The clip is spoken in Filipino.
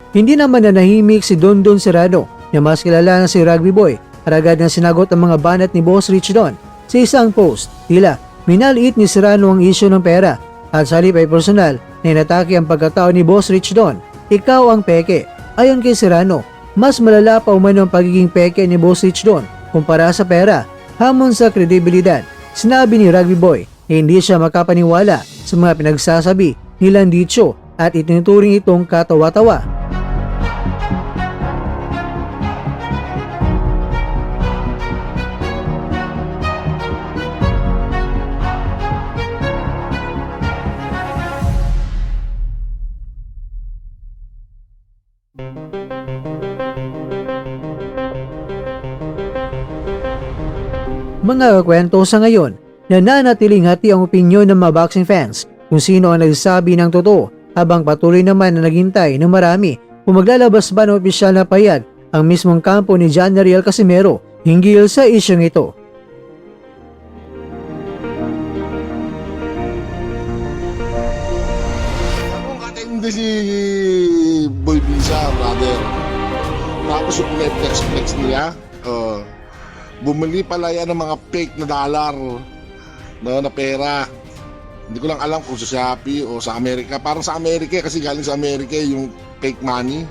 Hindi naman nanahimik si Dondon Serrano na mas kilala na si Rugby Boy at agad na sinagot ang mga banat ni Boss Rich Don sa isang post. Tila minaliit ni Serrano ang isyu ng pera at sa halip ay personal na inatake ang pagkatao ni Boss Rich Don. Ikaw ang peke. Ayon kay Serrano, mas malala pa umano ang pagiging peke ni Boss Rich Don kumpara sa pera. Hamon sa kredibilidad, sinabi ni Rugby Boy na hindi siya makapaniwala sa mga pinagsasabi ni Landicho at itinuturing itong katawa-tawa. Mga kwento sa ngayon, nananatiling hati ang opinyon ng mga boxing fans kung sino ang nagsasabi ng totoo habang patuloy naman na naghintay ng marami kung maglalabas ba ng opisyal na pahayag ang mismong kampo ni John Riel Casimero hinggil sa isyong ito. Anong katindi si Boy Bisa, brother? Tapos yung flex niya, bumili pala yan ng mga fake na dollar, na pera. Hindi ko lang alam kung sa Shopee o sa Amerika. Parang sa Amerika kasi galing sa Amerika yung fake money.